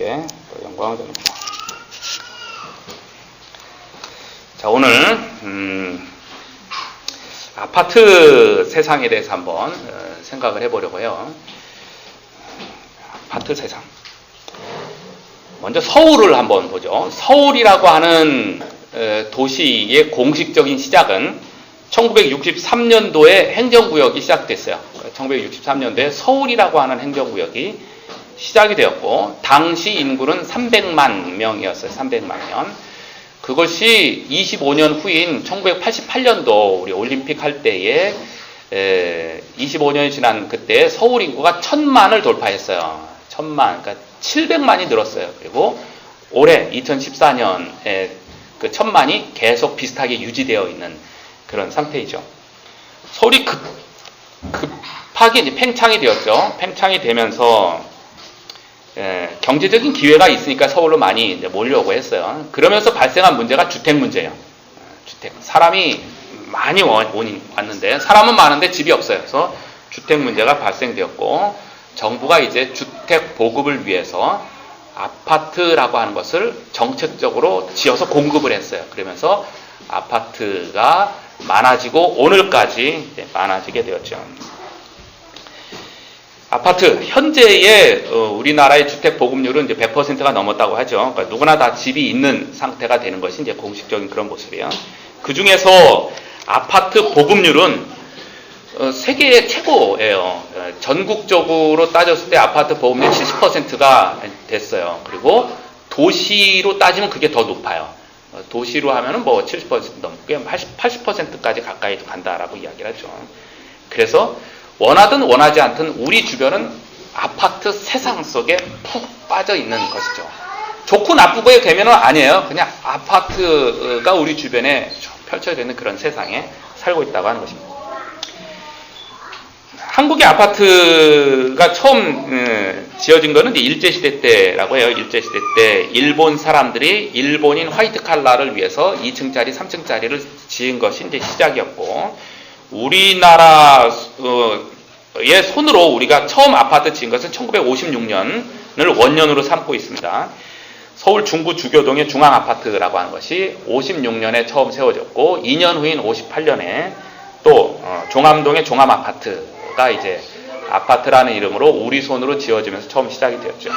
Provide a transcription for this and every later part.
하나님께 영광을 드립니다. 자, 오늘 아파트 세상에 대해서 한번 생각을 해보려고요. 아파트 세상. 먼저 서울을 한번 보죠. 서울이라고 하는 도시의 공식적인 시작은 1963년도에 행정구역이 시작됐어요. 1963년도에 서울이라고 하는 행정구역이 시작이 되었고, 당시 인구는 300만 명이었어요. 300만 명. 그것이 25년 후인 1988년도 우리 올림픽 할 때에 25년이 지난 그때 서울 인구가 1000만을 돌파했어요. 1000만, 그러니까 700만이 늘었어요. 그리고 올해 2014년에 그 1000만이 계속 비슷하게 유지되어 있는 그런 상태이죠. 서울이 급하게 이제 팽창이 되었죠. 팽창이 되면서 경제적인 기회가 있으니까 서울로 많이 이제 몰려오고 했어요. 그러면서 발생한 문제가 주택 문제예요. 주택. 사람이 많이 왔는데, 사람은 많은데 집이 없어요. 그래서 주택 문제가 발생되었고, 정부가 이제 주택 보급을 위해서 아파트라고 하는 것을 정책적으로 지어서 공급을 했어요. 그러면서 아파트가 많아지고 오늘까지 많아지게 되었죠. 아파트, 현재의 우리나라의 주택 보급률은 이제 100%가 넘었다고 하죠. 그러니까 누구나 다 집이 있는 상태가 되는 것이 이제 공식적인 그런 모습이에요. 그 중에서 아파트 보급률은 세계 최고예요. 전국적으로 따졌을 때 아파트 보급률 70%가 됐어요. 그리고 도시로 따지면 그게 더 높아요. 도시로 하면은 뭐 70% 넘게 80%까지 가까이 간다라고 이야기를 하죠. 그래서 원하든 원하지 않든 우리 주변은 아파트 세상 속에 푹 빠져 있는 것이죠. 좋고 나쁘고의 개념은 아니에요. 그냥 아파트가 우리 주변에 펼쳐져 있는 그런 세상에 살고 있다고 하는 것입니다. 한국의 아파트가 처음 지어진 거는 일제시대 때라고 해요. 일제시대 때 일본 사람들이 일본인 화이트 칼라를 위해서 2층짜리, 3층짜리를 지은 것이 이제 시작이었고, 우리나라의 손으로 우리가 처음 아파트 지은 것은 1956년을 원년으로 삼고 있습니다. 서울 중구 주교동의 중앙아파트라고 하는 것이 56년에 처음 세워졌고, 2년 후인 58년에 또 종암동의 종암아파트가 이제 아파트라는 이름으로 우리 손으로 지어지면서 처음 시작이 되었죠.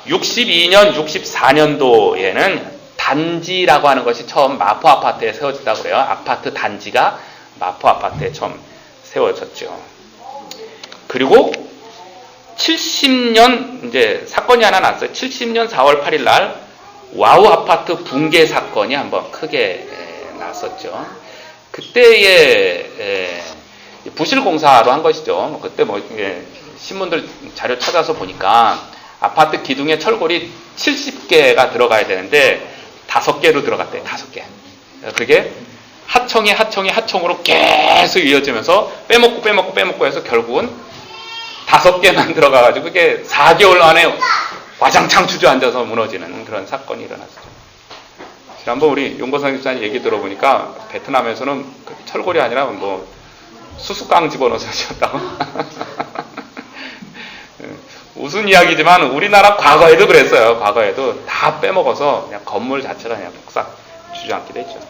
62년, 64년도에는 단지라고 하는 것이 처음 마포아파트에 세워졌다고 그래요. 아파트 단지가 마포아파트에 처음 세워졌죠. 그리고 70년 이제 사건이 하나 났어요. 70년 4월 8일 날 와우 아파트 붕괴 사건이 한번 크게 났었죠. 그때의 부실공사로 한 것이죠. 그때 신문들 자료 찾아서 보니까 아파트 기둥에 철골이 70개가 들어가야 되는데 5개로 들어갔대요. 5개. 그게 하청으로 계속 이어지면서 빼먹고 해서 결국은 5개만 들어가가지고 그게 4개월 안에 와장창 주저앉아서 무너지는 그런 사건이 일어났죠. 지난번 우리 용보상 집사님 얘기 들어보니까 베트남에서는 철골이 아니라 뭐 수수깡 집어넣어서 지었다고. 웃은 이야기지만 우리나라 과거에도 그랬어요. 과거에도 다 빼먹어서 그냥 건물 자체가 그냥 폭삭 주저앉기도 했죠.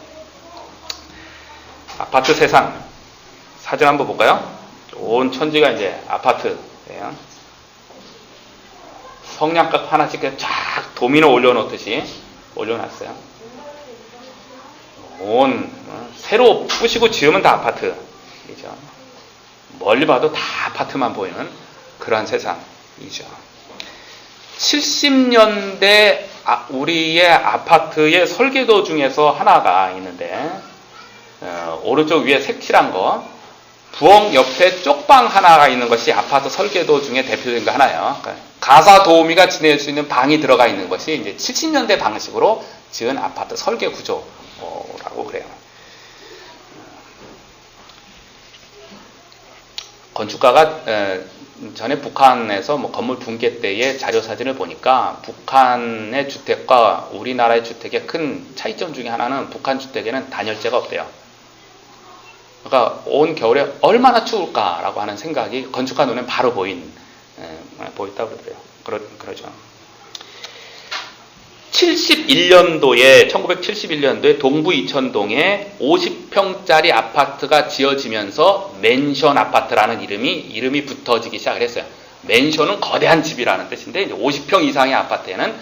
아파트 세상 사진 한번 볼까요? 온 천지가 이제 아파트예요. 성냥갑 하나씩 그냥 쫙 도미노 올려놓듯이 올려놨어요. 새로 부시고 지으면 다 아파트이죠. 멀리 봐도 다 아파트만 보이는 그러한 세상이죠. 70년대 우리의 아파트의 설계도 중에서 하나가 있는데, 오른쪽 위에 색칠한 거, 부엌 옆에 쪽방 하나가 있는 것이 아파트 설계도 중에 대표적인 거 하나예요. 그러니까 가사 도우미가 지낼 수 있는 방이 들어가 있는 것이 이제 70년대 방식으로 지은 아파트 설계 구조라고 그래요. 건축가가 전에 북한에서 건물 붕괴 때의 자료 사진을 보니까 북한의 주택과 우리나라의 주택의 큰 차이점 중에 하나는 북한 주택에는 단열재가 없대요. 그러니까 온 겨울에 얼마나 추울까라고 하는 생각이 건축가 눈에 바로 보였다고 그러더래요. 그러죠. 1971년도에 동부 이천동에 50평짜리 아파트가 지어지면서 맨션 아파트라는 이름이 붙어지기 시작을 했어요. 맨션은 거대한 집이라는 뜻인데, 이제 50평 이상의 아파트에는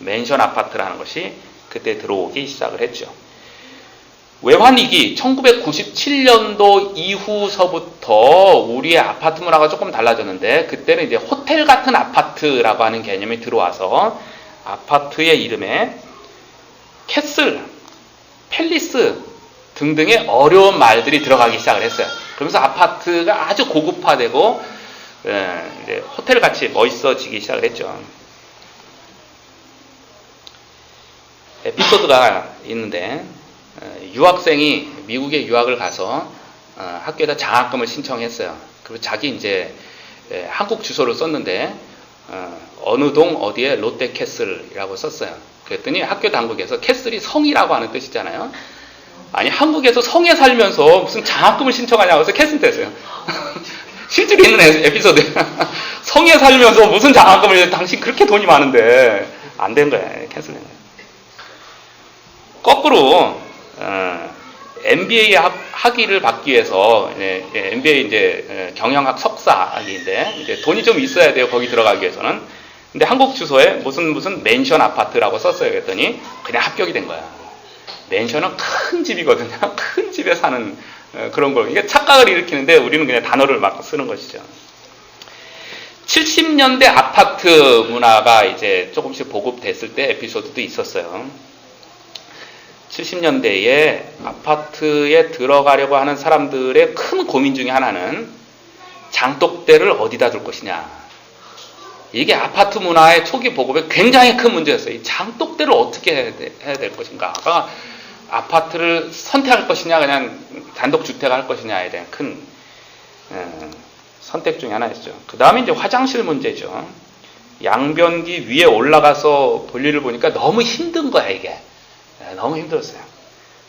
맨션 아파트라는 것이 그때 들어오기 시작을 했죠. 외환위기 1997년도 이후서부터 우리의 아파트 문화가 조금 달라졌는데, 그때는 이제 호텔 같은 아파트라고 하는 개념이 들어와서 아파트의 이름에 캐슬, 팰리스 등등의 어려운 말들이 들어가기 시작을 했어요. 그러면서 아파트가 아주 고급화되고 이제 호텔같이 멋있어지기 시작을 했죠. 에피소드가 있는데, 유학생이 미국에 유학을 가서 학교에다 장학금을 신청했어요. 그리고 자기 이제 한국 주소를 썼는데 어느 동 어디에 롯데캐슬이라고 썼어요. 그랬더니 학교 당국에서 캐슬이 성이라고 하는 뜻이잖아요. 아니, 한국에서 성에 살면서 무슨 장학금을 신청하냐고 해서 캐슬 뗐어요. 실제로 있는 에피소드. 성에 살면서 무슨 장학금을, 당신 그렇게 돈이 많은데. 안 된 거야. 캔슬된 거야. 거꾸로 MBA 학위를 받기 위해서, MBA 이제 경영학 석사학위인데, 이제 돈이 좀 있어야 돼요. 거기 들어가기 위해서는. 근데 한국 주소에 무슨 맨션 아파트라고 썼어요. 그랬더니 그냥 합격이 된 거야. 맨션은 큰 집이거든요. 큰 집에 사는 그런 거. 이게 착각을 일으키는데 우리는 그냥 단어를 막 쓰는 것이죠. 70년대 아파트 문화가 이제 조금씩 보급됐을 때 에피소드도 있었어요. 70년대에 아파트에 들어가려고 하는 사람들의 큰 고민 중에 하나는 장독대를 어디다 둘 것이냐. 이게 아파트 문화의 초기 보급에 굉장히 큰 문제였어요. 이 장독대를 어떻게 해야 될 것인가. 아파트를 선택할 것이냐, 그냥 단독주택을 할 것이냐에 대한 큰 선택 중에 하나였죠. 그 다음에 이제 화장실 문제죠. 양변기 위에 올라가서 볼일을 보니까 너무 힘든 거야, 이게. 너무 힘들었어요.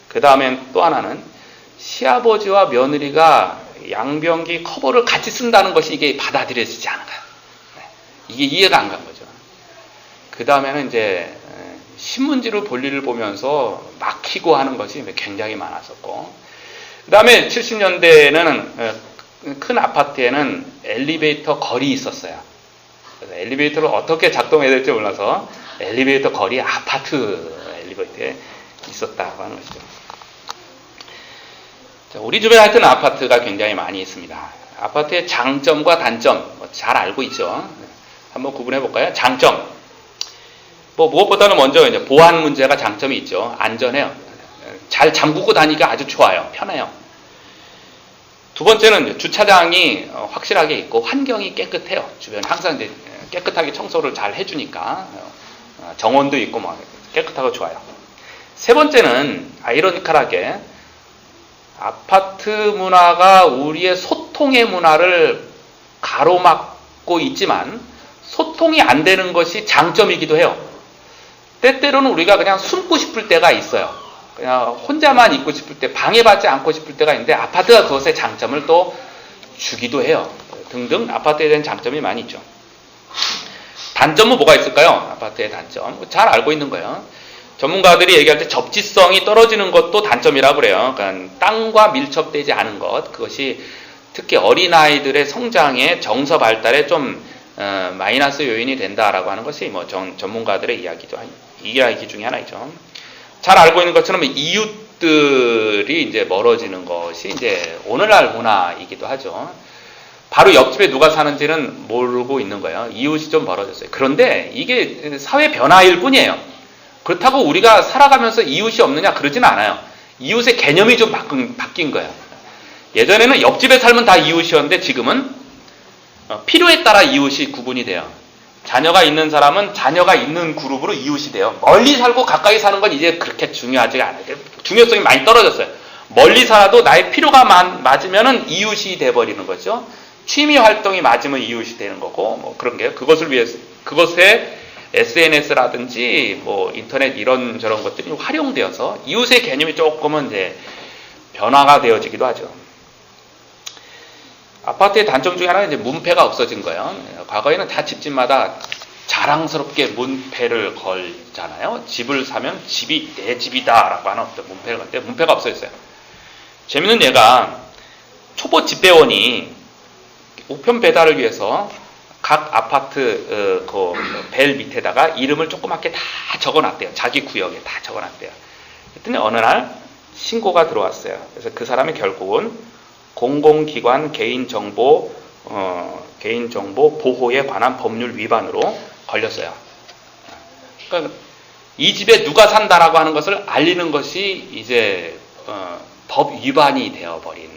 그 다음엔 또 하나는 시아버지와 며느리가 양변기 커버를 같이 쓴다는 것이 이게 받아들여지지 않은 거야. 이게 이해가 안 간 거죠. 그 다음에는 이제 신문지로 볼일을 보면서 막히고 하는 것이 굉장히 많았었고, 그 다음에 70년대에는 큰 아파트에는 엘리베이터 거리 있었어요. 그래서 엘리베이터를 어떻게 작동해야 될지 몰라서 엘리베이터 거리 아파트 엘리베이터에 있었다고 하는 것이죠. 자, 우리 주변에 하여튼 아파트가 굉장히 많이 있습니다. 아파트의 장점과 단점 잘 알고 있죠. 한번 구분해 볼까요? 장점. 무엇보다는 먼저 이제 보안 문제가 장점이 있죠. 안전해요. 잘 잠그고 다니기가 아주 좋아요. 편해요. 두 번째는 주차장이 확실하게 있고 환경이 깨끗해요. 주변 항상 이제 깨끗하게 청소를 잘 해주니까 정원도 있고 깨끗하고 좋아요. 세 번째는 아이러니컬하게 아파트 문화가 우리의 소통의 문화를 가로막고 있지만 소통이 안 되는 것이 장점이기도 해요. 때때로는 우리가 그냥 숨고 싶을 때가 있어요. 그냥 혼자만 있고 싶을 때, 방해받지 않고 싶을 때가 있는데 아파트가 그것의 장점을 또 주기도 해요. 등등 아파트에 대한 장점이 많이 있죠. 단점은 뭐가 있을까요? 아파트의 단점. 잘 알고 있는 거예요. 전문가들이 얘기할 때 접지성이 떨어지는 것도 단점이라고 그래요. 그러니까 땅과 밀접되지 않은 것. 그것이 특히 어린아이들의 성장에 정서 발달에 좀 마이너스 요인이 된다라고 하는 것이 전문가들의 이야기 중에 하나이죠. 잘 알고 있는 것처럼 이웃들이 이제 멀어지는 것이 이제 오늘날 문화이기도 하죠. 바로 옆집에 누가 사는지는 모르고 있는 거예요. 이웃이 좀 멀어졌어요. 그런데 이게 사회 변화일 뿐이에요. 그렇다고 우리가 살아가면서 이웃이 없느냐 그러진 않아요. 이웃의 개념이 좀 바뀐 거예요. 예전에는 옆집에 살면 다 이웃이었는데 지금은 필요에 따라 이웃이 구분이 돼요. 자녀가 있는 사람은 자녀가 있는 그룹으로 이웃이 돼요. 멀리 살고 가까이 사는 건 이제 그렇게 중요하지 않아요. 중요성이 많이 떨어졌어요. 멀리 살아도 나의 필요가 맞으면 이웃이 돼버리는 거죠. 취미 활동이 맞으면 이웃이 되는 거고 그런 게요. 그것에 SNS라든지 인터넷 이런저런 것들이 활용되어서 이웃의 개념이 조금은 이제 변화가 되어지기도 하죠. 아파트의 단점 중에 하나는 이제 문패가 없어진 거예요. 과거에는 다 집집마다 자랑스럽게 문패를 걸잖아요. 집을 사면 집이 내 집이다라고 하는 어떤 문패를 걸때 문패가 없어졌어요. 재밌는 예가 초보 집배원이 우편 배달을 위해서 각 아파트 벨 밑에다가 이름을 조그맣게 다 적어놨대요. 자기 구역에 다 적어놨대요. 그랬더니 어느 날 신고가 들어왔어요. 그래서 그 사람이 결국은 공공기관 개인정보 보호에 관한 법률 위반으로 걸렸어요. 그러니까 이 집에 누가 산다라고 하는 것을 알리는 것이 이제 법 위반이 되어버린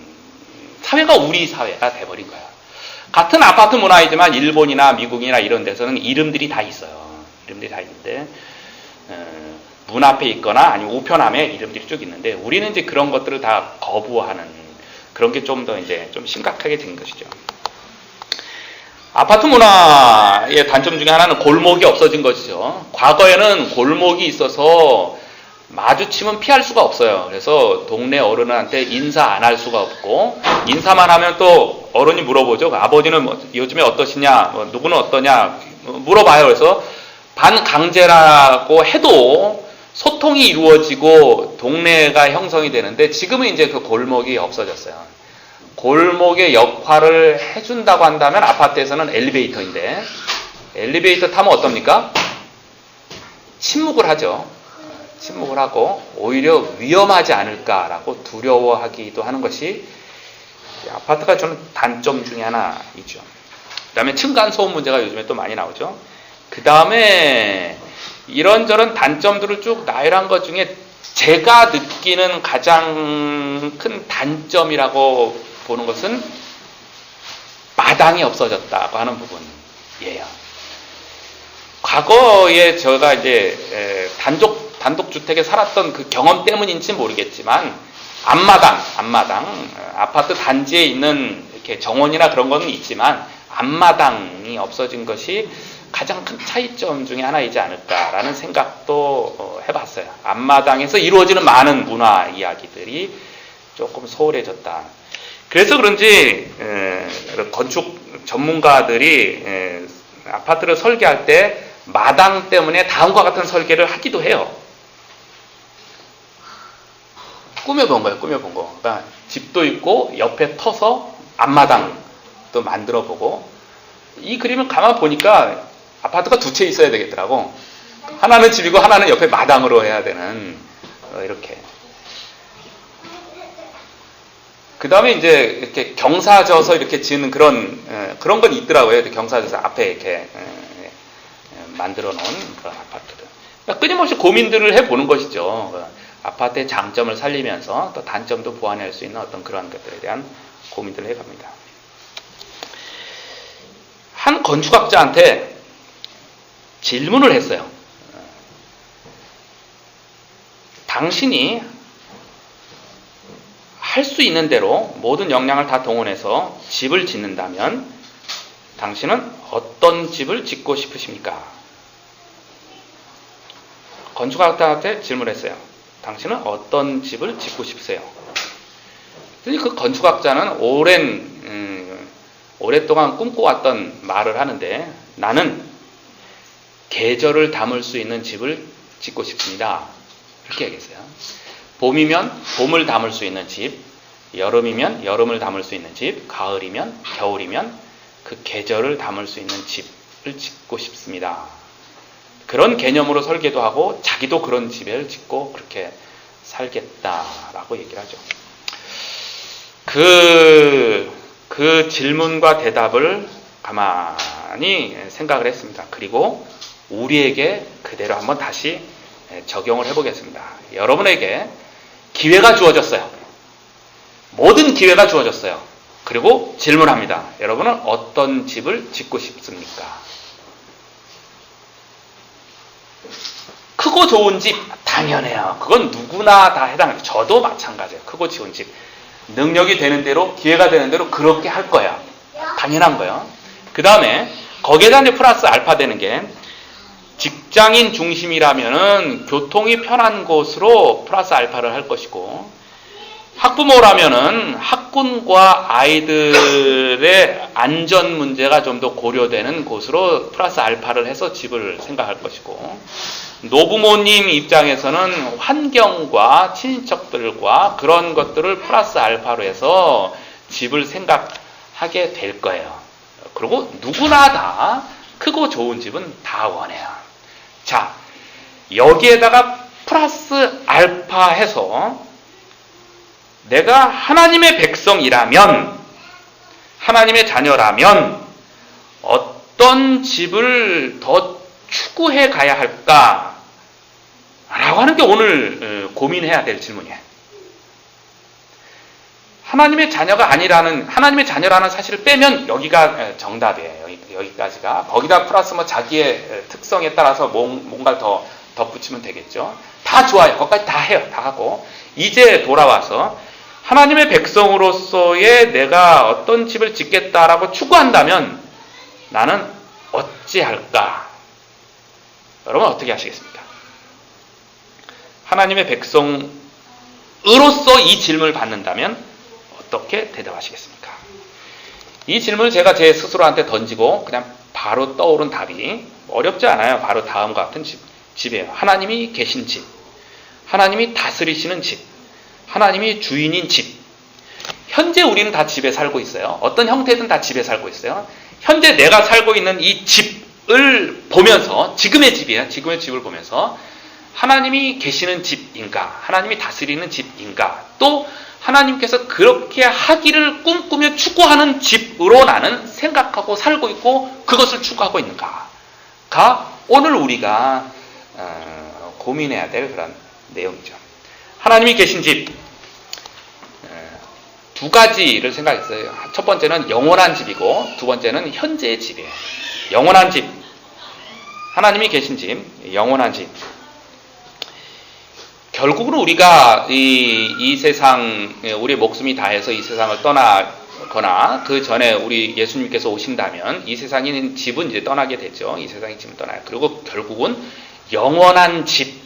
사회가 우리 사회가 돼버린 거야. 같은 아파트 문화이지만 일본이나 미국이나 이런 데서는 이름들이 다 있어요. 이름들이 다 있는데 문 앞에 있거나 아니면 우편함에 이름들이 쭉 있는데 우리는 이제 그런 것들을 다 거부하는 그런 게 좀 더 이제 좀 심각하게 된 것이죠. 아파트 문화의 단점 중에 하나는 골목이 없어진 것이죠. 과거에는 골목이 있어서 마주치면 피할 수가 없어요. 그래서 동네 어른한테 인사 안 할 수가 없고 인사만 하면 또 어른이 물어보죠. 아버지는 뭐 요즘에 어떠시냐, 누구는 어떠냐 물어봐요. 그래서 반강제라고 해도 소통이 이루어지고 동네가 형성이 되는데 지금은 이제 그 골목이 없어졌어요. 골목의 역할을 해준다고 한다면 아파트에서는 엘리베이터인데 엘리베이터 타면 어떻습니까? 침묵을 하죠. 침묵을 하고 오히려 위험하지 않을까라고 두려워하기도 하는 것이 아파트가 저는 단점 중에 하나이죠. 그 다음에 층간소음 문제가 요즘에 또 많이 나오죠. 그 다음에 이런저런 단점들을 쭉 나열한 것 중에 제가 느끼는 가장 큰 단점이라고 보는 것은 마당이 없어졌다고 하는 부분이에요. 과거에 제가 이제 단독주택에 살았던 그 경험 때문인지 모르겠지만 앞마당, 아파트 단지에 있는 이렇게 정원이나 그런 거는 있지만 앞마당이 없어진 것이 가장 큰 차이점 중에 하나이지 않을까라는 생각도 해봤어요. 앞마당에서 이루어지는 많은 문화 이야기들이 조금 소홀해졌다. 그래서 그런지 건축 전문가들이 아파트를 설계할 때 마당 때문에 다음과 같은 설계를 하기도 해요. 꾸며본 거예요. 꾸며본 거. 그러니까 집도 있고 옆에 터서 앞마당도 만들어보고 이 그림을 가만 보니까 아파트가 두 채 있어야 되겠더라고. 하나는 집이고 하나는 옆에 마당으로 해야 되는 이렇게. 그 다음에 이제 이렇게 경사져서 이렇게 지는 그런 건 있더라고요. 경사져서 앞에 이렇게 만들어 놓은 그런 아파트들. 그러니까 끊임없이 고민들을 해보는 것이죠. 아파트의 장점을 살리면서 또 단점도 보완할 수 있는 어떤 그런 것들에 대한 고민들을 해갑니다. 한 건축학자한테 질문을 했어요. 당신이 할 수 있는 대로 모든 역량을 다 동원해서 집을 짓는다면 당신은 어떤 집을 짓고 싶으십니까? 건축학자한테 질문했어요. 당신은 어떤 집을 짓고 싶으세요? 그 건축학자는 오랫동안 꿈꿔왔던 말을 하는데 나는 계절을 담을 수 있는 집을 짓고 싶습니다. 이렇게 얘기했어요. 봄이면 봄을 담을 수 있는 집, 여름이면 여름을 담을 수 있는 집, 가을이면 겨울이면 그 계절을 담을 수 있는 집을 짓고 싶습니다. 그런 개념으로 설계도 하고 자기도 그런 집을 짓고 그렇게 살겠다라고 얘기를 하죠. 그 질문과 대답을 가만히 생각을 했습니다. 그리고 우리에게 그대로 한번 다시 적용을 해보겠습니다. 여러분에게 기회가 주어졌어요. 모든 기회가 주어졌어요. 그리고 질문합니다. 여러분은 어떤 집을 짓고 싶습니까? 크고 좋은 집 당연해요. 그건 누구나 다 해당해요. 저도 마찬가지예요. 크고 좋은 집. 능력이 되는 대로 기회가 되는 대로 그렇게 할 거야. 당연한 거예요. 그 다음에 거기에다 이제 플러스 알파 되는 게 직장인 중심이라면은 교통이 편한 곳으로 플러스 알파를 할 것이고 학부모라면은 학군과 아이들의 안전 문제가 좀 더 고려되는 곳으로 플러스 알파를 해서 집을 생각할 것이고, 노부모님 입장에서는 환경과 친인척들과 그런 것들을 플러스 알파로 해서 집을 생각하게 될 거예요. 그리고 누구나 다 크고 좋은 집은 다 원해요. 자, 여기에다가 플러스 알파 해서 내가 하나님의 백성이라면, 하나님의 자녀라면 어떤 집을 더 추구해 가야 할까? 라고 하는 게 오늘 고민해야 될 질문이에요. 하나님의 자녀가 아니라는, 하나님의 자녀라는 사실을 빼면 여기가 정답이에요. 여기까지가. 거기다 플러스 뭐 자기의 특성에 따라서 뭔가를 더 덧붙이면 되겠죠. 다 좋아요. 거기까지 다 해요. 다 하고. 이제 돌아와서 하나님의 백성으로서의 내가 어떤 집을 짓겠다라고 추구한다면 나는 어찌할까? 여러분 어떻게 하시겠습니까? 하나님의 백성으로서 이 질문을 받는다면 어떻게 대답하시겠습니까? 이 질문을 제가 제 스스로한테 던지고 그냥 바로 떠오른 답이 어렵지 않아요. 바로 다음과 같은 집이에요. 하나님이 계신 집, 하나님이 다스리시는 집, 하나님이 주인인 집. 현재 우리는 다 집에 살고 있어요. 어떤 형태든 다 집에 살고 있어요. 현재 내가 살고 있는 이 집을 보면서, 지금의 집이에요. 지금의 집을 보면서 하나님이 계시는 집인가? 하나님이 다스리는 집인가? 또 하나님께서 그렇게 하기를 꿈꾸며 추구하는 집으로 나는 생각하고 살고 있고 그것을 추구하고 있는가가 오늘 우리가 고민해야 될 그런 내용이죠. 하나님이 계신 집, 두 가지를 생각했어요. 첫 번째는 영원한 집이고 두 번째는 현재의 집이에요. 영원한 집, 하나님이 계신 집, 영원한 집. 결국은 우리가 이 세상, 우리의 목숨이 다해서 이 세상을 떠나거나 그 전에 우리 예수님께서 오신다면 이 세상인 집은 이제 떠나게 되죠. 이 세상의 집은 떠나요. 그리고 결국은 영원한 집,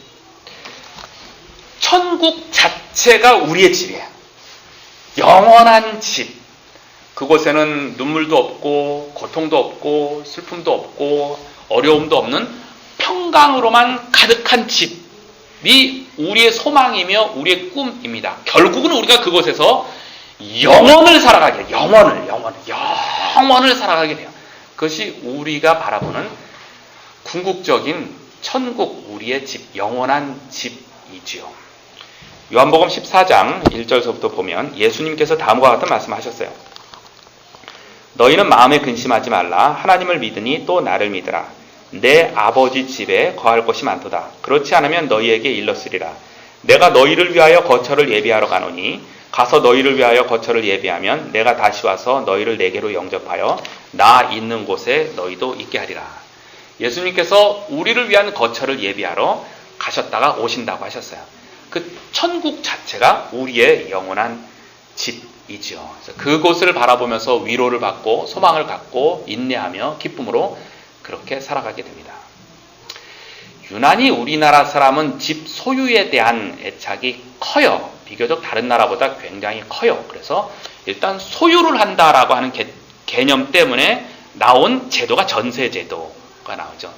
천국 자체가 우리의 집이에요. 영원한 집. 그곳에는 눈물도 없고 고통도 없고 슬픔도 없고 어려움도 없는 평강으로만 가득한 집이 우리의 소망이며 우리의 꿈입니다. 결국은 우리가 그곳에서 영원을 살아가게 돼요. 영원을 살아가게 돼요. 그것이 우리가 바라보는 궁극적인 천국, 우리의 집, 영원한 집이지요. 요한복음 14장 1절서부터 보면 예수님께서 다음과 같은 말씀하셨어요. 너희는 마음에 근심하지 말라. 하나님을 믿으니 또 나를 믿으라. 내 아버지 집에 거할 곳이 많도다. 그렇지 않으면 너희에게 일렀으리라. 내가 너희를 위하여 거처를 예비하러 가노니 가서 너희를 위하여 거처를 예비하면 내가 다시 와서 너희를 내게로 영접하여 나 있는 곳에 너희도 있게 하리라. 예수님께서 우리를 위한 거처를 예비하러 가셨다가 오신다고 하셨어요. 그 천국 자체가 우리의 영원한 집이죠. 그래서 그곳을 바라보면서 위로를 받고 소망을 갖고 인내하며 기쁨으로 그렇게 살아가게 됩니다. 유난히 우리나라 사람은 집 소유에 대한 애착이 커요. 비교적 다른 나라보다 굉장히 커요. 그래서 일단 소유를 한다라고 하는 개념 때문에 나온 제도가 전세제도가 나오죠.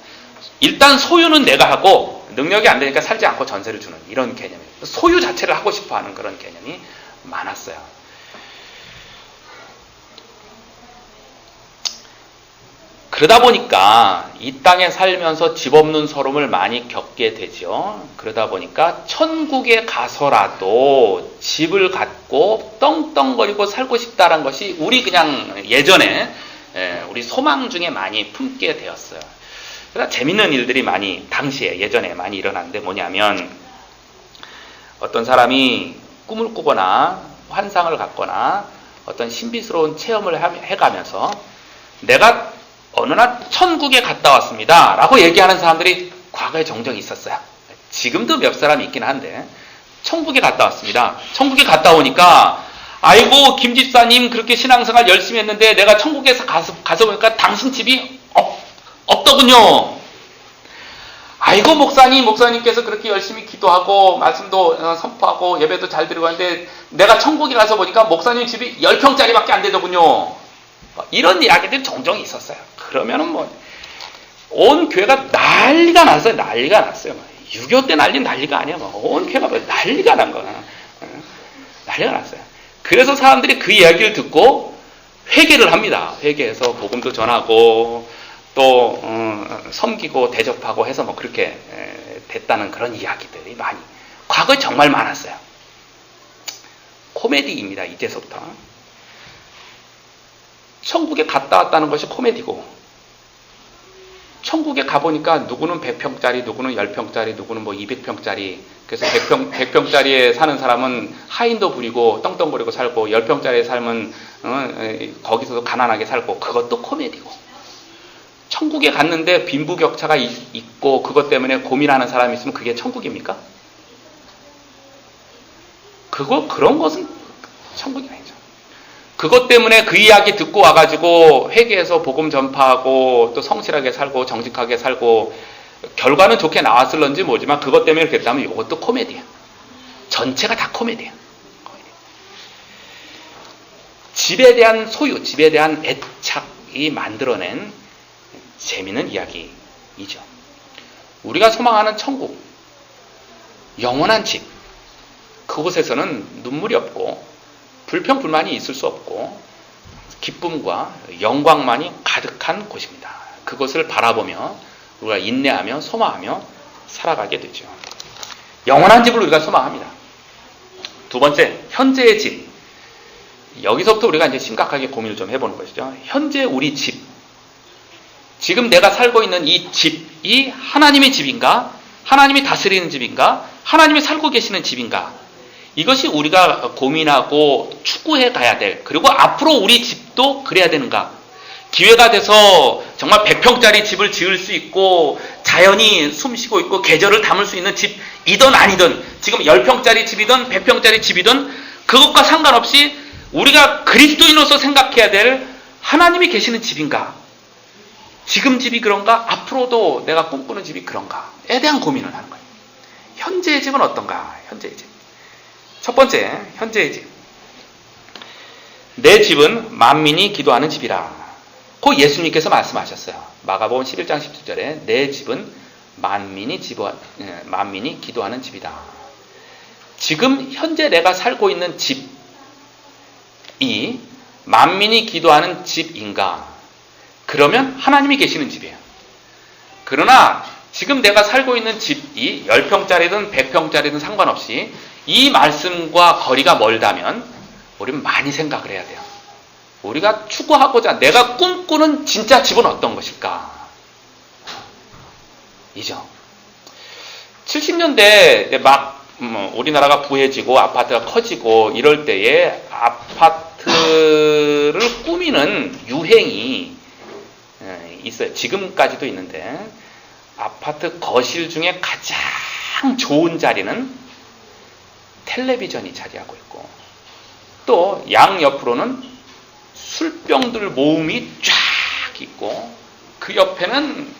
일단 소유는 내가 하고 능력이 안 되니까 살지 않고 전세를 주는 이런 개념이에요. 소유 자체를 하고 싶어하는 그런 개념이 많았어요. 그러다 보니까 이 땅에 살면서 집 없는 서름을 많이 겪게 되죠. 그러다 보니까 천국에 가서라도 집을 갖고 떵떵거리고 살고 싶다는 것이 우리 그냥 예전에 우리 소망 중에 많이 품게 되었어요. 그러나 재밌는 일들이 많이 당시에 예전에 많이 일어났는데 뭐냐면 어떤 사람이 꿈을 꾸거나 환상을 갖거나 어떤 신비스러운 체험을 해가면서 내가 어느 날 천국에 갔다 왔습니다 라고 얘기하는 사람들이 과거에 종종 있었어요. 지금도 몇 사람 있긴 한데 천국에 갔다 왔습니다. 천국에 갔다 오니까 아이고 김 집사님 그렇게 신앙생활 열심히 했는데 내가 천국에서 가서 보니까 당신 집이 없더군요. 아이고 목사님께서 그렇게 열심히 기도하고 말씀도 선포하고 예배도 잘 드리고 하는데 내가 천국에 가서 보니까 목사님 집이 10평짜리밖에 안 되더군요. 이런 이야기들이 종종 있었어요. 그러면은 뭐 온 교회가 난리가 났어요. 난리가 났어요. 6.25 때 난리가 아니야. 온 교회가 난리가 난 거야. 난리가 났어요. 그래서 사람들이 그 이야기를 듣고 회개를 합니다. 회개해서 복음도 전하고 또 섬기고 대접하고 해서 뭐 그렇게 됐다는 그런 이야기들이 많이 과거에 정말 많았어요. 코미디입니다. 이제서부터 천국에 갔다 왔다는 것이 코미디고 천국에 가보니까 누구는 100평짜리 누구는 10평짜리 누구는 뭐 200평짜리 그래서 100평짜리에 사는 사람은 하인도 부리고 떵떵거리고 살고 10평짜리에 살면 거기서도 가난하게 살고 그것도 코미디고 천국에 갔는데 빈부격차가 있고 그것 때문에 고민하는 사람이 있으면 그게 천국입니까? 그런 것은 천국이 아니죠. 그것 때문에 그 이야기 듣고 와가지고 회개해서 복음 전파하고 또 성실하게 살고 정직하게 살고 결과는 좋게 나왔을런지 모르지만 그것 때문에 그렇게 했다면 이것도 코미디야. 전체가 다 코미디야. 집에 대한 소유, 집에 대한 애착이 만들어낸 재미있는 이야기이죠. 우리가 소망하는 천국, 영원한 집, 그곳에서는 눈물이 없고 불평불만이 있을 수 없고 기쁨과 영광만이 가득한 곳입니다. 그것을 바라보며 우리가 인내하며 소망하며 살아가게 되죠. 영원한 집을 우리가 소망합니다. 두 번째, 현재의 집. 여기서부터 우리가 이제 심각하게 고민을 좀 해보는 것이죠. 현재 우리 집. 지금 내가 살고 있는 이 집이 하나님의 집인가? 하나님이 다스리는 집인가? 하나님이 살고 계시는 집인가? 이것이 우리가 고민하고 추구해 가야 될, 그리고 앞으로 우리 집도 그래야 되는가? 기회가 돼서 정말 100평짜리 집을 지을 수 있고 자연이 숨쉬고 있고 계절을 담을 수 있는 집이든 아니든 지금 10평짜리 집이든 100평짜리 집이든 그것과 상관없이 우리가 그리스도인으로서 생각해야 될 하나님이 계시는 집인가? 지금 집이 그런가? 앞으로도 내가 꿈꾸는 집이 그런가?에 대한 고민을 하는 거예요. 현재의 집은 어떤가? 현재의 집. 첫 번째, 현재의 집. 내 집은 만민이 기도하는 집이라. 그 예수님께서 말씀하셨어요. 마가복음 11장 17절에 내 집은 만민이 기도하는 집이다. 지금 현재 내가 살고 있는 집이 만민이 기도하는 집인가? 그러면 하나님이 계시는 집이에요. 그러나 지금 내가 살고 있는 집이 10평짜리든 100평짜리든 상관없이 이 말씀과 거리가 멀다면 우리는 많이 생각을 해야 돼요. 우리가 추구하고자 내가 꿈꾸는 진짜 집은 어떤 것일까? 이죠. 70년대 막 우리나라가 부해지고 아파트가 커지고 이럴 때에 아파트를 꾸미는 유행이 있어요. 지금까지도 있는데 아파트 거실 중에 가장 좋은 자리는 텔레비전이 자리하고 있고 또 양옆으로는 술병들 모음이 쫙 있고 그 옆에는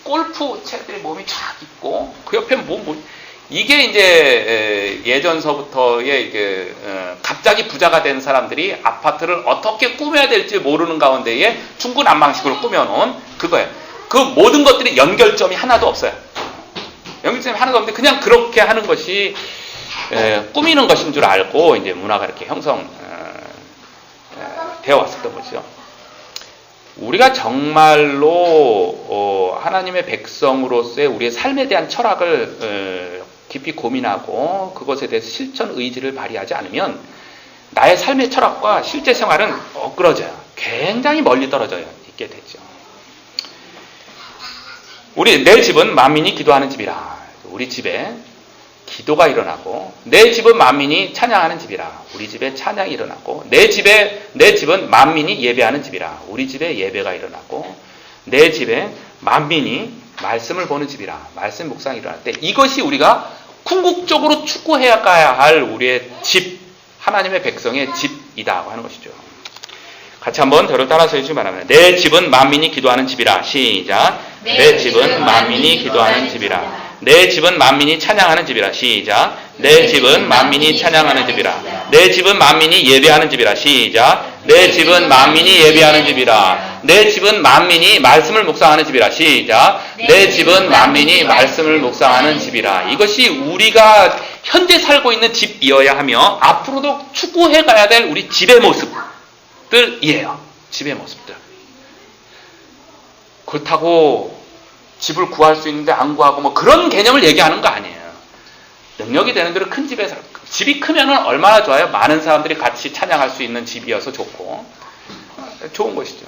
골프 채들의 모음이 쫙 있고 그 옆에는 이게 이제 예전서부터의 갑자기 부자가 된 사람들이 아파트를 어떻게 꾸며야 될지 모르는 가운데에 중구난방식으로 꾸며놓은 그거예요. 그 모든 것들이 연결점이 하나도 없어요. 연결점이 하나도 없는데 그냥 그렇게 하는 것이 꾸미는 것인 줄 알고 이제 문화가 이렇게 되어 왔었던 거죠. 우리가 정말로 하나님의 백성으로서의 우리의 삶에 대한 철학을 깊이 고민하고 그것에 대해서 실천 의지를 발휘하지 않으면 나의 삶의 철학과 실제 생활은 엇그러져요. 굉장히 멀리 떨어져 있게 되죠. 내 집은 만민이 기도하는 집이라. 우리 집에 기도가 일어나고 내 집은 만민이 찬양하는 집이라. 우리 집에 찬양이 일어나고 내 집은 만민이 예배하는 집이라. 우리 집에 예배가 일어나고 내 집에 만민이 말씀을 보는 집이라. 말씀 묵상이 일어날 때 이것이 우리가 궁극적으로 추구해야 할 우리의 집, 하나님의 백성의 집이다 하는 것이죠. 같이 한번 저를 따라서 해주시기 바랍니다. 내 집은 만민이 기도하는 집이라. 시작. 내 집은 만민이 기도하는 집이라. 내 집은 만민이 찬양하는 집이라. 시작. 내 집은 만민이 찬양하는 집이라. 내 집은 만민이 예배하는 집이라. 시작. 내 집은 만민이 예배하는 집이라. 내 집은 만민이 말씀을 묵상하는 집이라. 시작. 내 집은 만민이 말씀을 묵상하는 집이라. 이것이 우리가 현재 살고 있는 집이어야 하며 앞으로도 추구해 가야 될 우리 집의 모습들이에요. 집의 모습들. 그렇다고 집을 구할 수 있는데 안 구하고 뭐 그런 개념을 얘기하는 거 아니에요. 능력이 되는 대로 큰 집에 살. 집이 크면 얼마나 좋아요. 많은 사람들이 같이 찬양할 수 있는 집이어서 좋고 좋은 것이죠.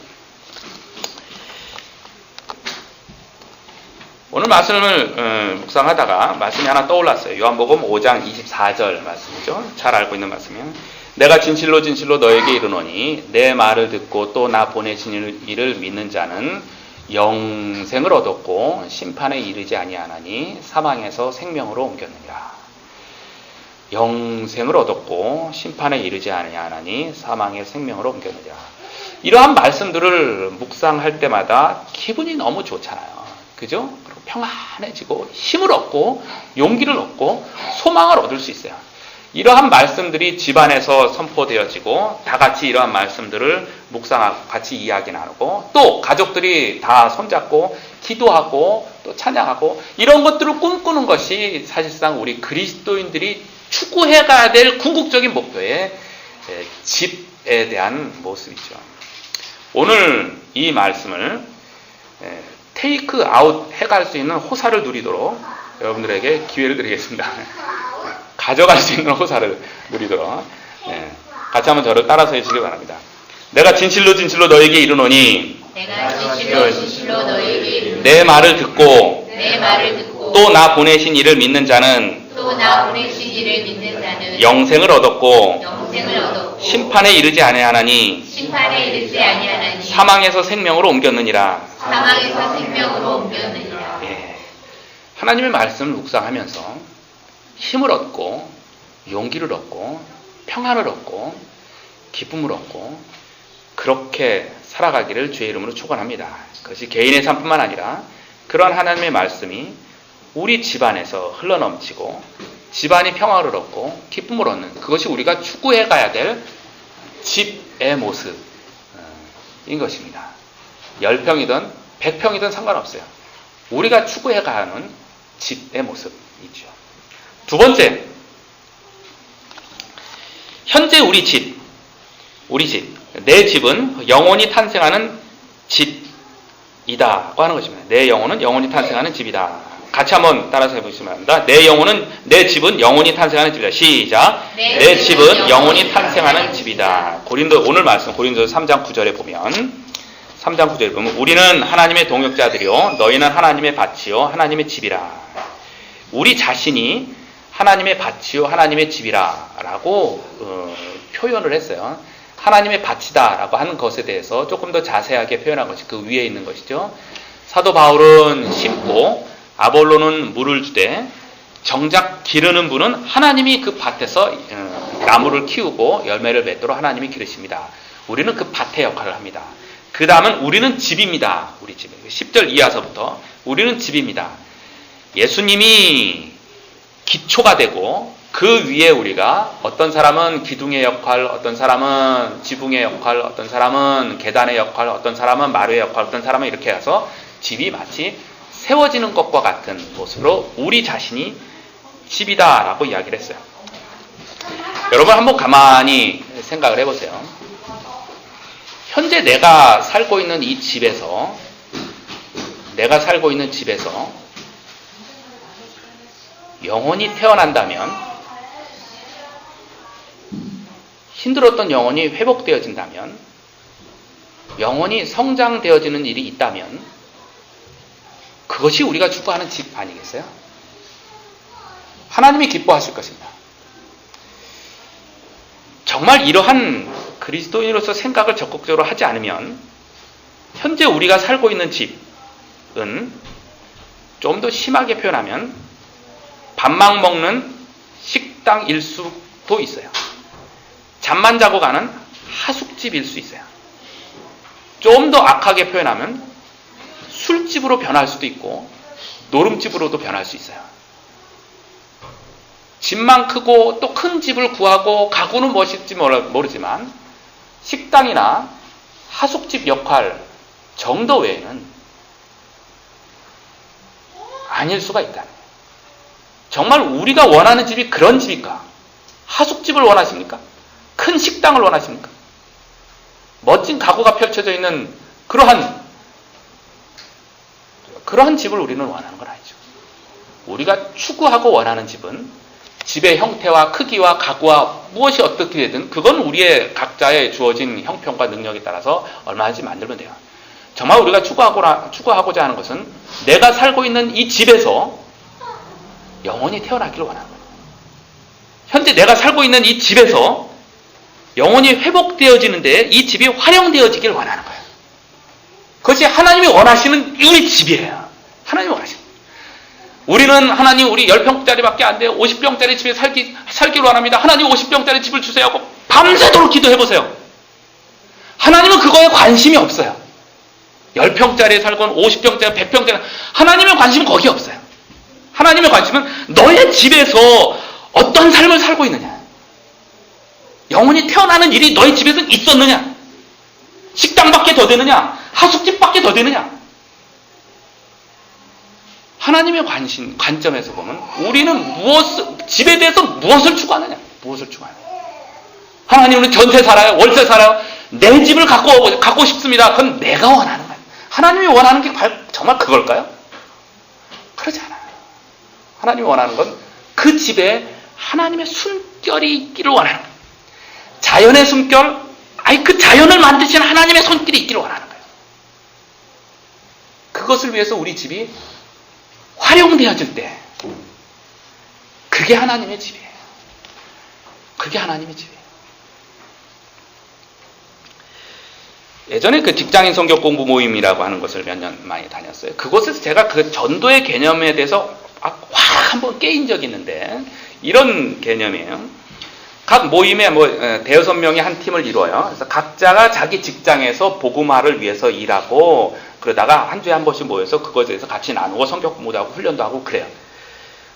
오늘 말씀을 묵상하다가 말씀이 하나 떠올랐어요. 요한복음 5장 24절 말씀이죠. 잘 알고 있는 말씀이에요. 내가 진실로 진실로 너에게 이르노니 내 말을 듣고 또 나 보내신 이를 믿는 자는 영생을 얻었고 심판에 이르지 아니하나니 사망에서 생명으로 옮겼느니라. 영생을 얻었고 심판에 이르지 아니하나니 사망의 생명으로 옮겼느니라. 이러한 말씀들을 묵상할 때마다 기분이 너무 좋잖아요. 그죠? 그리고 평안해지고 힘을 얻고 용기를 얻고 소망을 얻을 수 있어요. 이러한 말씀들이 집안에서 선포되어지고 다 같이 이러한 말씀들을 묵상하고 같이 이야기 나누고 또 가족들이 다 손잡고 기도하고 또 찬양하고 이런 것들을 꿈꾸는 것이 사실상 우리 그리스도인들이 추구해 가야 될 궁극적인 목표의 집에 대한 모습이죠. 오늘 이 말씀을 테이크 아웃 해갈 수 있는 호사를 누리도록 여러분들에게 기회를 드리겠습니다. 가져갈 수 있는 호사를 누리도록 같이 한번 저를 따라서 해주시기 바랍니다. 내가 진실로 진실로 너에게 이르노니 내 말을 듣고 또 나 보내신 이를 믿는 자는 영생을 얻었고 심판에 이르지 아니하나니 사망에서 생명으로 옮겼느니라. 하나님의 말씀을 묵상하면서 힘을 얻고 용기를 얻고 평안을 얻고 기쁨을 얻고 그렇게 살아가기를 주의 이름으로 축원합니다. 그것이 개인의 삶뿐만 아니라 그런 하나님의 말씀이 우리 집안에서 흘러넘치고 집안이 평화를 얻고 기쁨을 얻는 그것이 우리가 추구해 가야 될 집의 모습인 것입니다. 10평이든 100평이든 상관없어요. 우리가 추구해 가야 하는 집의 모습이죠. 두 번째, 현재 우리 집, 내 집은 영원히 탄생하는 집이다고 하는 것입니다. 내 영혼은 영원히 탄생하는 집이다. 같이 한번 따라서 해보시면 합니다. 내 집은 영원히 탄생하는 집이다. 시작. 내 집은 영원히 탄생하는 집이다. 오늘 말씀 고린도서 3장 9절에 보면 3장 9절에 보면 우리는 하나님의 동역자들이요 너희는 하나님의 밭이요 하나님의 집이라. 우리 자신이 하나님의 밭이요 하나님의 집이라 라고 표현을 했어요. 하나님의 밭이다 라고 하는 것에 대해서 조금 더 자세하게 표현한 것이 그 위에 있는 것이죠. 사도 바울은 심고 아볼로는 물을 주되 정작 기르는 분은 하나님이 그 밭에서 나무를 키우고 열매를 맺도록 하나님이 기르십니다. 우리는 그 밭의 역할을 합니다. 그 다음은 우리는 집입니다. 우리 집. 10절 이하서부터 우리는 집입니다. 예수님이 기초가 되고 그 위에 우리가 어떤 사람은 기둥의 역할, 어떤 사람은 지붕의 역할, 어떤 사람은 계단의 역할, 어떤 사람은 마루의 역할, 어떤 사람은 이렇게 해서 집이 마치 세워지는 것과 같은 모습으로 우리 자신이 집이다라고 이야기를 했어요. 여러분 한번 가만히 생각을 해보세요. 현재 내가 살고 있는 이 집에서 영혼이 태어난다면, 힘들었던 영혼이 회복되어진다면, 영혼이 성장되어지는 일이 있다면 그것이 우리가 추구하는 집 아니겠어요? 하나님이 기뻐하실 것입니다. 정말 이러한 그리스도인으로서 생각을 적극적으로 하지 않으면 현재 우리가 살고 있는 집은 좀 더 심하게 표현하면 밥만 먹는 식당일 수도 있어요. 잠만 자고 가는 하숙집일 수 있어요. 좀 더 악하게 표현하면 술집으로 변할 수도 있고 노름집으로도 변할 수 있어요. 집만 크고 또 큰 집을 구하고 가구는 멋있지 모르지만 식당이나 하숙집 역할 정도 외에는 아닐 수가 있다. 정말 우리가 원하는 집이 그런 집일까? 하숙집을 원하십니까? 큰 식당을 원하십니까? 멋진 가구가 펼쳐져 있는 그러한 집을 우리는 원하는 건 아니죠. 우리가 추구하고 원하는 집은 집의 형태와 크기와 가구와 무엇이 어떻게 되든 그건 우리의 각자의 주어진 형편과 능력에 따라서 얼마든지 만들면 돼요. 정말 우리가 추구하고자 하는 것은 내가 살고 있는 이 집에서 영원히 태어나기를 원하는 거예요. 현재 내가 살고 있는 이 집에서 영원히 회복되어지는데 이 집이 활용되어지길 원하는 거예요. 그것이 하나님이 원하시는 우리 집이에요. 하나님이 원하시는 거예요. 우리는 하나님 우리 10평짜리밖에 안 돼요. 50평짜리 집에 살기를 원합니다. 하나님 50평짜리 집을 주세요 하고 밤새도록 기도해보세요. 하나님은 그거에 관심이 없어요. 10평짜리에 살건 50평짜리, 100평짜리 하나님의 관심은 거기에 없어요. 하나님의 관심은 너의 집에서 어떤 삶을 살고 있느냐. 영원히 태어나는 일이 너희 집에서 있었느냐. 식당밖에 더 되느냐. 하숙집밖에 더 되느냐. 하나님의 관점에서 보면 우리는 집에 대해서 무엇을 추구하느냐. 무엇을 추구하느냐. 하나님은 전세 살아요. 월세 살아요. 내 집을 갖고 싶습니다. 그건 내가 원하는 거예요. 하나님이 원하는 게 정말 그걸까요? 그러지 않아요. 하나님이 원하는 건 그 집에 하나님의 숨결이 있기를 원하는 거예요. 자연의 숨결, 그 자연을 만드신 하나님의 손길이 있기를 원하는 거예요. 그것을 위해서 우리 집이 활용되어질 때 그게 하나님의 집이에요. 그게 하나님의 집이에요. 예전에 그 직장인 성격 공부 모임이라고 하는 것을 몇 년 많이 다녔어요. 그곳에서 제가 그 전도의 개념에 대해서 확 한번 깨인 적이 있는데 이런 개념이에요. 각 모임에 대여섯 명이 한 팀을 이루어요. 그래서 각자가 자기 직장에서 복음화를 위해서 일하고 그러다가 한 주에 한 번씩 모여서 그것에 대해서 같이 나누고 성격 공부도 하고 훈련도 하고 그래요.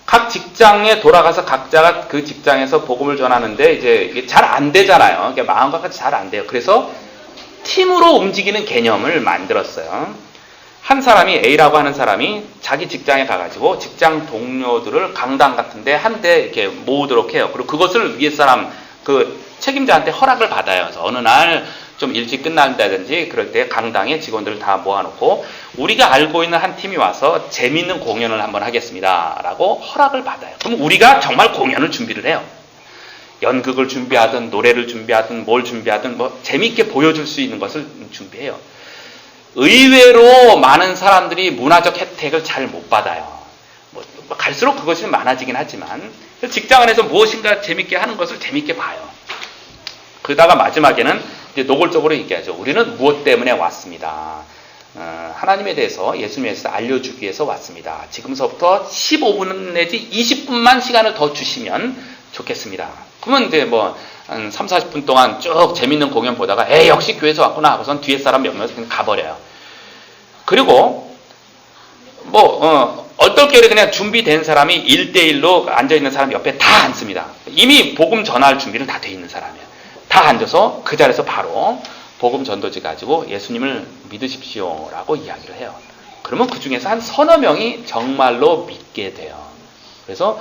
각 직장에 돌아가서 각자가 그 직장에서 복음을 전하는데 이제 잘 안 되잖아요. 마음과 같이 잘 안 돼요. 그래서 팀으로 움직이는 개념을 만들었어요. 한 사람이 A라고 하는 사람이 자기 직장에 가가지고 직장 동료들을 강당 같은데 한 대 이렇게 모으도록 해요. 그리고 그것을 위에 사람 그 책임자한테 허락을 받아요. 그래서 어느 날 좀 일찍 끝난다든지 그럴 때 강당에 직원들을 다 모아놓고 우리가 알고 있는 한 팀이 와서 재미있는 공연을 한번 하겠습니다. 라고 허락을 받아요. 그럼 우리가 정말 공연을 준비를 해요. 연극을 준비하든 노래를 준비하든 뭘 준비하든 재미있게 보여줄 수 있는 것을 준비해요. 의외로 많은 사람들이 문화적 혜택을 잘 못 받아요. 갈수록 그것이 많아지긴 하지만 직장 안에서 무엇인가 재밌게 하는 것을 재밌게 봐요. 그러다가 마지막에는 이제 노골적으로 얘기하죠. 우리는 무엇 때문에 왔습니다. 하나님에 대해서 예수님에 대해서 알려주기 위해서 왔습니다. 지금서부터 15분 내지 20분만 시간을 더 주시면 좋겠습니다. 그러면 이제 한 3, 40분 동안 쭉 재밌는 공연 보다가 역시 교회에서 왔구나 하고선 뒤에 사람 몇 명 그냥 가버려요. 그리고 얼떨결에 그냥 준비된 사람이 1대1로 앉아있는 사람 옆에 다 앉습니다. 이미 복음 전할 준비는 다 돼 있는 사람이에요. 다 앉아서 그 자리에서 바로 복음 전도지 가지고 예수님을 믿으십시오 라고 이야기를 해요. 그러면 그 중에서 한 서너 명이 정말로 믿게 돼요. 그래서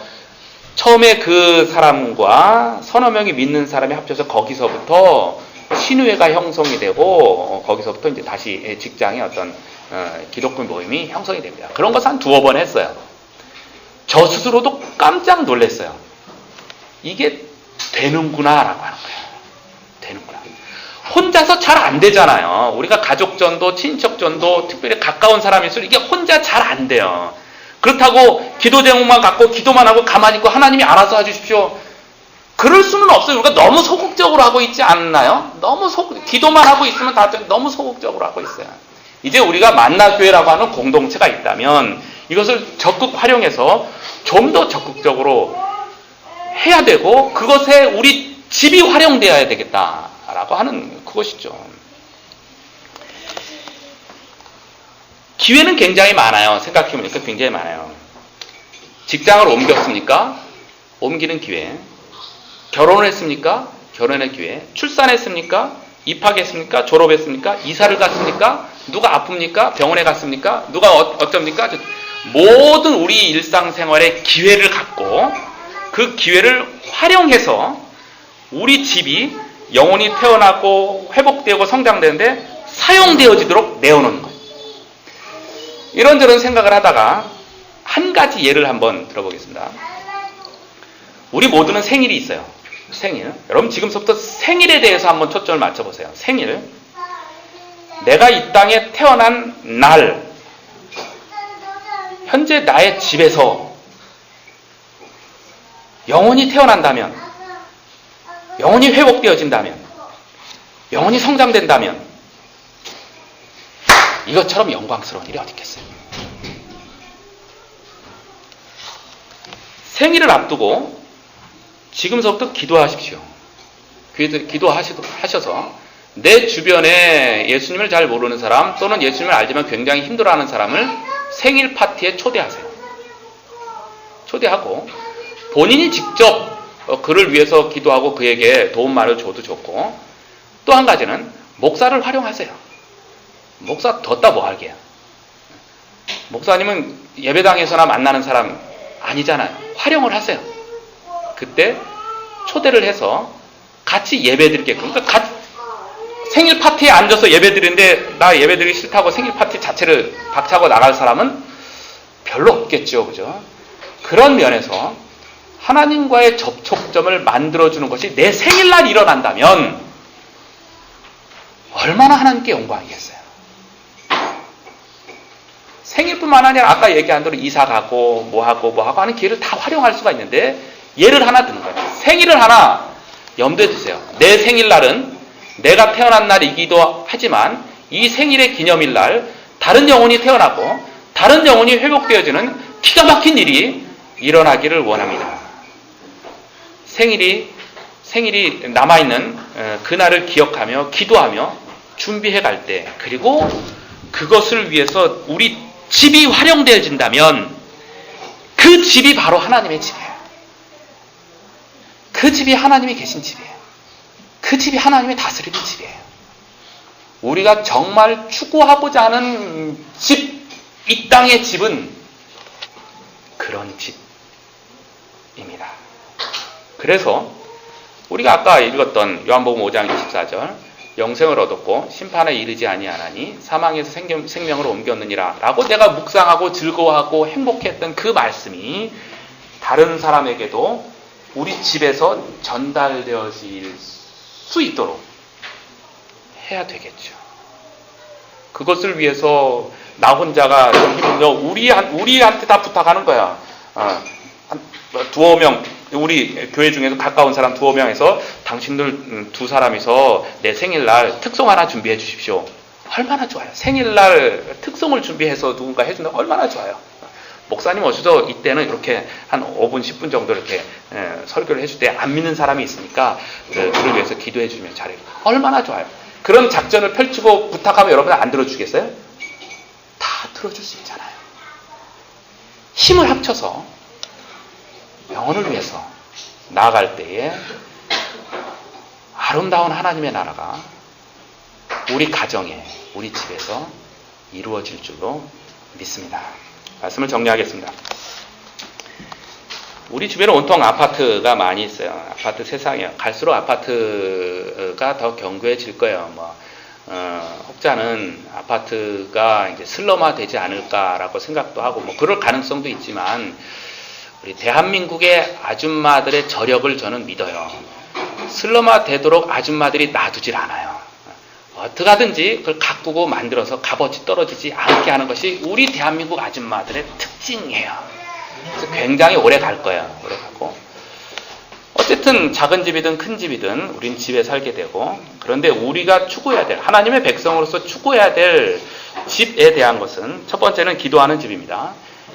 처음에 그 사람과 서너 명이 믿는 사람이 합쳐서 거기서부터 신우회가 형성이 되고 거기서부터 이제 다시 직장의 어떤 기독교 모임이 형성이 됩니다. 그런 것을 한 두어 번 했어요. 저 스스로도 깜짝 놀랐어요. 이게 되는구나 라고 하는 거예요. 되는구나. 혼자서 잘 안 되잖아요. 우리가 가족 전도, 친척 전도, 특별히 가까운 사람일수록 이게 혼자 잘 안 돼요. 그렇다고 기도 제목만 갖고 기도만 하고 가만히 있고 하나님이 알아서 해주십시오. 그럴 수는 없어요. 우리가 너무 소극적으로 하고 있지 않나요? 기도만 하고 있으면 다들 너무 소극적으로 하고 있어요. 이제 우리가 만나교회라고 하는 공동체가 있다면 이것을 적극 활용해서 좀 더 적극적으로 해야 되고 그것에 우리 집이 활용되어야 되겠다라고 하는 그것이죠. 기회는 굉장히 많아요. 생각해보니까 굉장히 많아요. 직장을 옮겼습니까? 옮기는 기회. 결혼을 했습니까? 결혼의 기회. 출산했습니까? 입학했습니까? 졸업했습니까? 이사를 갔습니까? 누가 아픕니까? 병원에 갔습니까? 누가 어쩝니까? 모든 우리 일상생활의 기회를 갖고 그 기회를 활용해서 우리 집이 영혼이 태어나고 회복되고 성장되는데 사용되어지도록 내어놓는 거예요. 이런저런 생각을 하다가 한 가지 예를 한번 들어보겠습니다. 우리 모두는 생일이 있어요. 생일. 여러분 지금부터 생일에 대해서 한번 초점을 맞춰보세요. 생일. 내가 이 땅에 태어난 날, 현재 나의 집에서 영혼이 태어난다면, 영혼이 회복되어진다면, 영혼이 성장된다면 이것처럼 영광스러운 일이 어디 있겠어요? 생일을 앞두고 지금서부터 기도하십시오. 기도하셔서 내 주변에 예수님을 잘 모르는 사람 또는 예수님을 알지만 굉장히 힘들어하는 사람을 생일 파티에 초대하세요. 초대하고 본인이 직접 그를 위해서 기도하고 그에게 도움말을 줘도 좋고, 또 한 가지는 목사를 활용하세요. 목사 뒀다 뭐 할게요. 목사님은 예배당에서나 만나는 사람 아니잖아요. 활용을 하세요. 그때 초대를 해서 같이 예배드리게끔, 그러니까 생일 파티에 앉아서 예배드리는데 나 예배드리기 싫다고 생일 파티 자체를 박차고 나갈 사람은 별로 없겠죠. 그죠? 그런 면에서 하나님과의 접촉점을 만들어주는 것이 내 생일날 일어난다면 얼마나 하나님께 영광이겠어요. 생일뿐만 아니라 아까 얘기한 대로 이사 가고 뭐하고 하는 기회를 다 활용할 수가 있는데, 예를 하나 드는 거예요. 생일을 하나 염두에 두세요. 내 생일날은 내가 태어난 날이기도 하지만 이 생일의 기념일날 다른 영혼이 태어나고 다른 영혼이 회복되어지는 기가 막힌 일이 일어나기를 원합니다. 생일이 남아있는 그날을 기억하며 기도하며 준비해 갈 때, 그리고 그것을 위해서 우리 집이 활용되어진다면 그 집이 바로 하나님의 집이에요. 그 집이 하나님이 계신 집이에요. 그 집이 하나님이 다스리는 집이에요. 우리가 정말 추구하고자 하는 집, 이 땅의 집은 그런 집입니다. 그래서 우리가 아까 읽었던 요한복음 5장 24절, 영생을 얻었고 심판에 이르지 아니하나니 사망에서 생명으로 옮겼느니라 라고 내가 묵상하고 즐거워하고 행복했던 그 말씀이 다른 사람에게도 우리 집에서 전달되어질 수 있도록 해야 되겠죠. 그것을 위해서 나 혼자가 좀 힘들어 우리한테 다 부탁하는 거야. 두어 명, 우리 교회 중에서 가까운 사람 두어 명에서 당신들 두 사람이서 내 생일날 특송 하나 준비해 주십시오. 얼마나 좋아요. 생일날 특송을 준비해서 누군가 해준다면 얼마나 좋아요. 목사님 오셔도 이때는 이렇게 한 5분, 10분 정도 이렇게 설교를 해줄 때 안 믿는 사람이 있으니까 그를 위해서 기도해 주면 잘해요. 얼마나 좋아요. 그런 작전을 펼치고 부탁하면 여러분 안 들어주겠어요? 다 들어줄 수 있잖아요. 힘을 합쳐서 영혼을 위해서 나아갈 때에 아름다운 하나님의 나라가 우리 가정에, 우리 집에서 이루어질 줄로 믿습니다. 말씀을 정리하겠습니다. 우리 주변에 온통 아파트가 많이 있어요. 아파트 세상이에요. 갈수록 아파트가 더 견고해질 거예요. 혹자는 아파트가 이제 슬럼화 되지 않을까라고 생각도 하고, 그럴 가능성도 있지만, 우리 대한민국의 아줌마들의 저력을 저는 믿어요. 슬럼화 되도록 아줌마들이 놔두질 않아요. 어떻게 하든지 그걸 가꾸고 만들어서 값어치 떨어지지 않게 하는 것이 우리 대한민국 아줌마들의 특징이에요. 그래서 굉장히 오래 갈 거예요. 오래 가고. 어쨌든 작은 집이든 큰 집이든 우린 집에 살게 되고, 그런데 우리가 추구해야 될, 하나님의 백성으로서 추구해야 될 집에 대한 것은, 첫 번째는 기도하는 집입니다.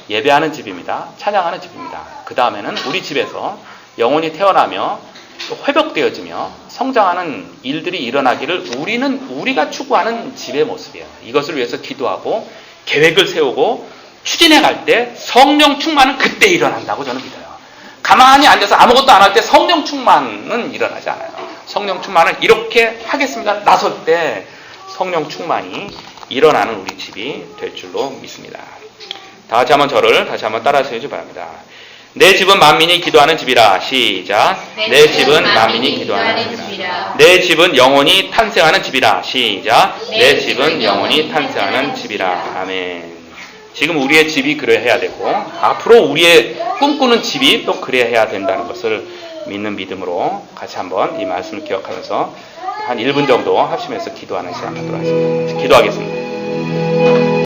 예배하는 집입니다. 찬양하는 집입니다. 그 다음에는 우리 집에서 영혼이 태어나며 또 회복되어지며 성장하는 일들이 일어나기를 우리가 추구하는 집의 모습이에요. 이것을 위해서 기도하고 계획을 세우고 추진해 갈 때 성령 충만은 그때 일어난다고 저는 믿어요. 가만히 앉아서 아무것도 안 할 때 성령 충만은 일어나지 않아요. 성령 충만은 이렇게 하겠습니다. 나설 때 성령 충만이 일어나는 우리 집이 될 줄로 믿습니다. 다 같이 한번 저를 다시 한번 따라서 해주기 바랍니다. 내 집은 만민이 기도하는 집이라. 시작. 내 집은 만민이 기도하는 집이라. 내 집은 영원히 탄생하는 집이라. 시작. 내 집은 영원히 탄생하는 집이라. 아멘. 지금 우리의 집이 그래야 해야 되고 앞으로 우리의 꿈꾸는 집이 또 그래야 해야 된다는 것을 믿는 믿음으로 같이 한번 이 말씀을 기억하면서 한 1분 정도 합심해서 기도하는 시간 갖도록 하겠습니다. 기도하겠습니다.